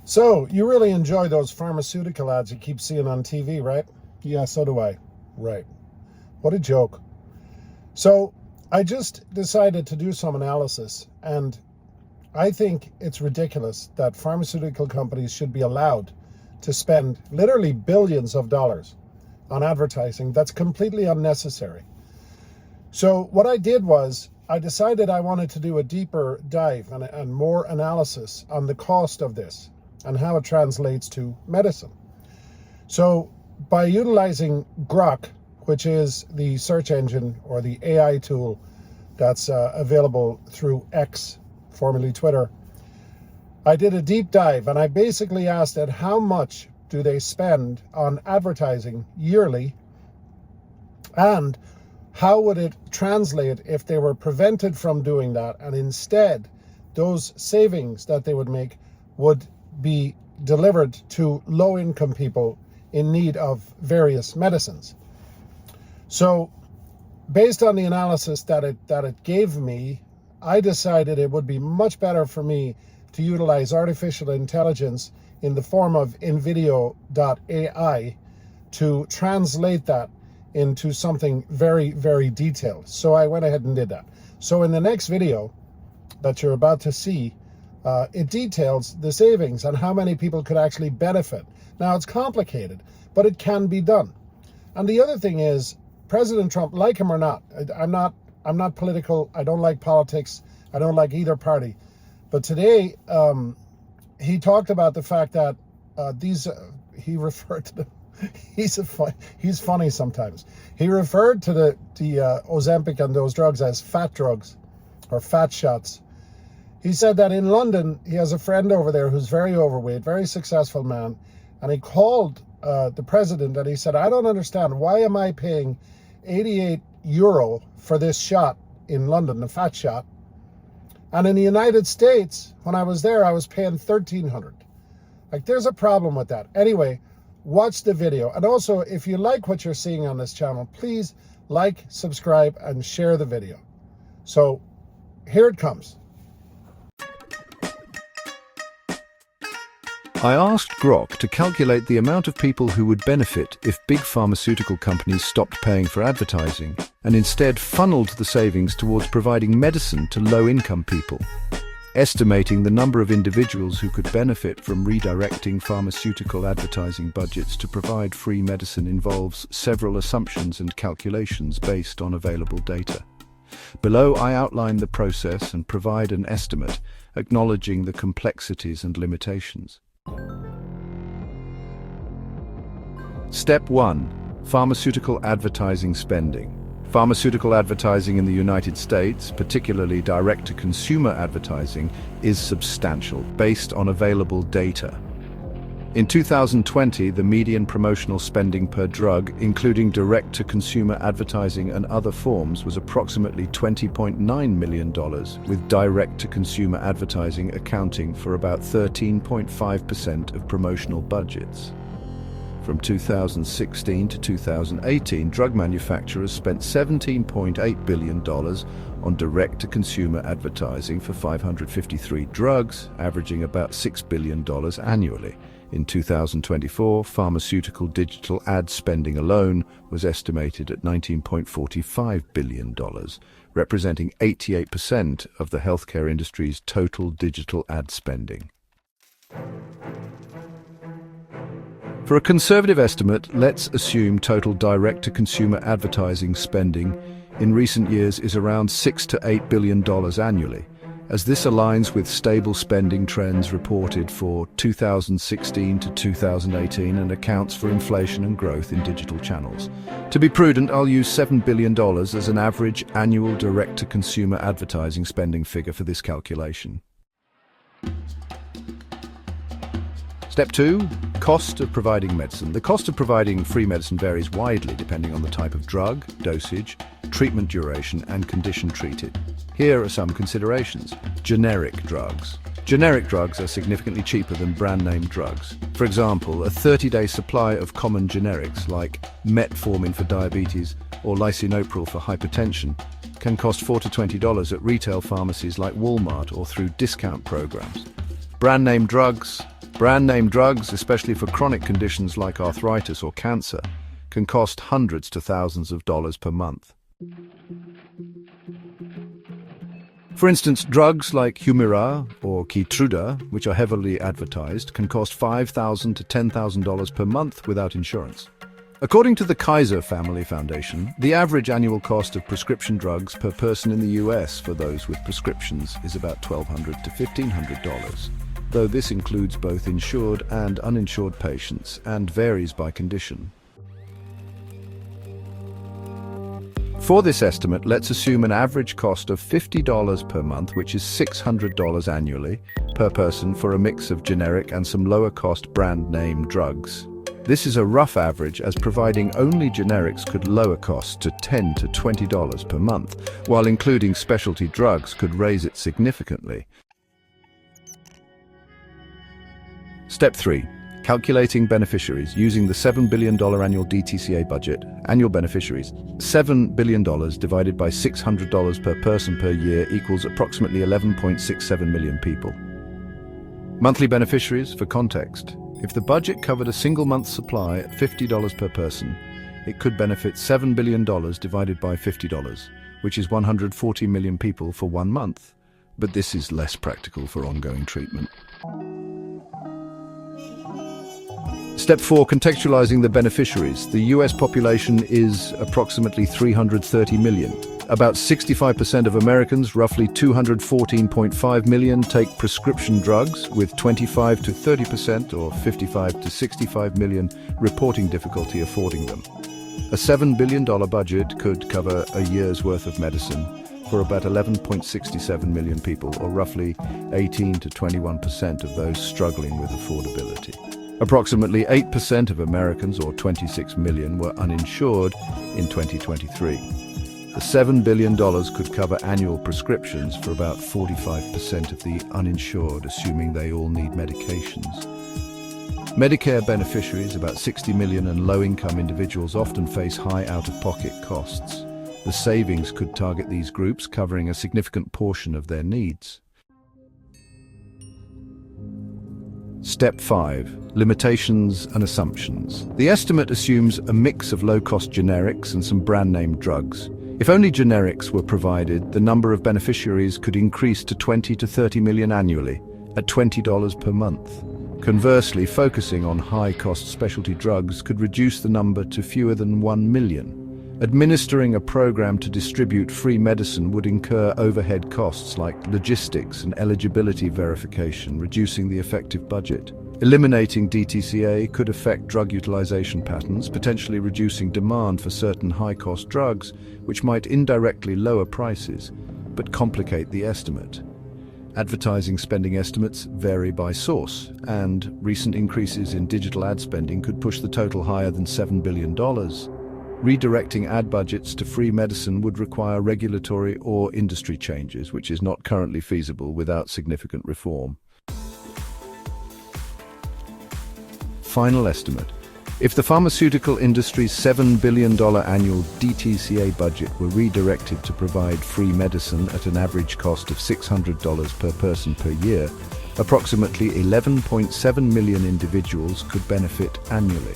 So, you really enjoy those pharmaceutical ads you keep seeing on TV, right? Yeah, so do I. Right. What a joke. So, I just decided to do some analysis, and I think it's ridiculous that pharmaceutical companies should be allowed to spend literally billions of dollars on advertising that's completely unnecessary. So, what I did was I decided I wanted to do a deeper dive and more analysis on the cost of this and how it translates to medicine. So by utilizing Grok, which is the search engine or the AI tool that's available through X, formerly Twitter, I did a deep dive and I basically asked it how much do they spend on advertising yearly, and how would it translate if they were prevented from doing that, and instead those savings that they would make would be delivered to low-income people in need of various medicines. So based on the analysis that it gave me, I decided it would be much better for me to utilize artificial intelligence in the form of InVideo.ai to translate that into something very, very detailed. So I went ahead and did that. So in the next video that you're about to see, it details the savings and how many people could actually benefit. Now, it's complicated, but it can be done. And the other thing is, President Trump, like him or not, I'm not political. I don't like politics. I don't like either party. But today, he talked about the fact that he referred to the, he's funny sometimes. He referred to the Ozempic and those drugs as fat drugs or fat shots. He said that in London, he has a friend over there who's very overweight, very successful man, and he called the president and he said, I don't understand, why am I paying 88 euro for this shot in London, the fat shot? And in the United States, when I was there, I was paying 1,300. Like, there's a problem with that. Anyway, watch the video. And also, if you like what you're seeing on this channel, please like, subscribe, and share the video. So here it comes. I asked Grok to calculate the amount of people who would benefit if big pharmaceutical companies stopped paying for advertising and instead funneled the savings towards providing medicine to low-income people. Estimating the number of individuals who could benefit from redirecting pharmaceutical advertising budgets to provide free medicine involves several assumptions and calculations based on available data. Below, I outline the process and provide an estimate, acknowledging the complexities and limitations. Step 1. Pharmaceutical advertising spending. Pharmaceutical advertising in the United States, particularly direct-to-consumer advertising, is substantial, based on available data. In 2020, the median promotional spending per drug, including direct-to-consumer advertising and other forms, was approximately $20.9 million, with direct-to-consumer advertising accounting for about 13.5% of promotional budgets. From 2016 to 2018, drug manufacturers spent $17.8 billion on direct-to-consumer advertising for 553 drugs, averaging about $6 billion annually. In 2024, pharmaceutical digital ad spending alone was estimated at $19.45 billion, representing 88% of the healthcare industry's total digital ad spending. For a conservative estimate, let's assume total direct-to-consumer advertising spending in recent years is around $6 to $8 billion annually, as this aligns with stable spending trends reported for 2016 to 2018 and accounts for inflation and growth in digital channels. To be prudent, I'll use $7 billion as an average annual direct-to-consumer advertising spending figure for this calculation. Step 2. Cost of providing medicine. The cost of providing free medicine varies widely depending on the type of drug, dosage, treatment duration, and condition treated. Here are some considerations. Generic drugs. Generic drugs are significantly cheaper than brand-name drugs. For example, a 30-day supply of common generics like metformin for diabetes or lisinopril for hypertension can cost $4 to $20 at retail pharmacies like Walmart or through discount programs. Brand-name drugs, Brand name drugs, especially for chronic conditions like arthritis or cancer, can cost hundreds to thousands of dollars per month. For instance, drugs like Humira or Keytruda, which are heavily advertised, can cost $5,000 to $10,000 per month without insurance. According to the Kaiser Family Foundation, the average annual cost of prescription drugs per person in the US for those with prescriptions is about $1,200 to $1,500, though this includes both insured and uninsured patients and varies by condition. For this estimate, let's assume an average cost of $50 per month, which is $600 annually per person for a mix of generic and some lower-cost brand-name drugs. This is a rough average, as providing only generics could lower costs to $10 to $20 per month, while including specialty drugs could raise it significantly. Step 3. Calculating beneficiaries using the $7 billion annual DTCA budget. Annual beneficiaries. $7 billion divided by $600 per person per year equals approximately 11.67 million people. Monthly beneficiaries, for context. If the budget covered a single month's supply at $50 per person, it could benefit $7 billion divided by $50, which is 140 million people for 1 month. But this is less practical for ongoing treatment. Step 4. Contextualizing the beneficiaries. The US population is approximately 330 million. About 65% of Americans, roughly 214.5 million, take prescription drugs, with 25 to 30% or 55 to 65 million reporting difficulty affording them. A $7 billion budget could cover a year's worth of medicine for about 11.67 million people, or roughly 18 to 21% of those struggling with affordability. Approximately 8% of Americans, or 26 million, were uninsured in 2023. The $7 billion could cover annual prescriptions for about 45% of the uninsured, assuming they all need medications. Medicare beneficiaries, about 60 million, and low-income individuals often face high out-of-pocket costs. The savings could target these groups, covering a significant portion of their needs. Step 5. Limitations and assumptions. The estimate assumes a mix of low-cost generics and some brand-name drugs. If only generics were provided, the number of beneficiaries could increase to 20 to 30 million annually, at $20 per month. Conversely, focusing on high-cost specialty drugs could reduce the number to fewer than 1 million. Administering a program to distribute free medicine would incur overhead costs like logistics and eligibility verification, reducing the effective budget. Eliminating DTCA could affect drug utilization patterns, potentially reducing demand for certain high-cost drugs, which might indirectly lower prices, but complicate the estimate. Advertising spending estimates vary by source, and recent increases in digital ad spending could push the total higher than $7 billion. Redirecting ad budgets to free medicine would require regulatory or industry changes, which is not currently feasible without significant reform. Final estimate. If the pharmaceutical industry's $7 billion annual DTCA budget were redirected to provide free medicine at an average cost of $600 per person per year, approximately 11.7 million individuals could benefit annually.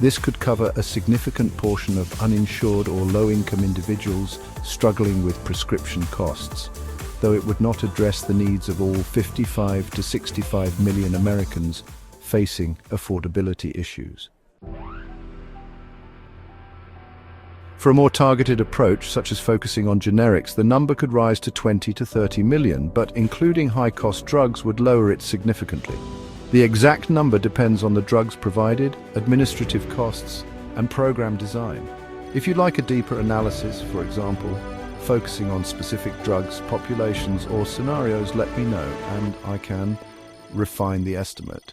This could cover a significant portion of uninsured or low-income individuals struggling with prescription costs, though it would not address the needs of all 55 to 65 million Americans facing affordability issues. For a more targeted approach, such as focusing on generics, the number could rise to 20 to 30 million, but including high-cost drugs would lower it significantly. The exact number depends on the drugs provided, administrative costs, and program design. If you'd like a deeper analysis, for example, focusing on specific drugs, populations, or scenarios, let me know, and I can refine the estimate.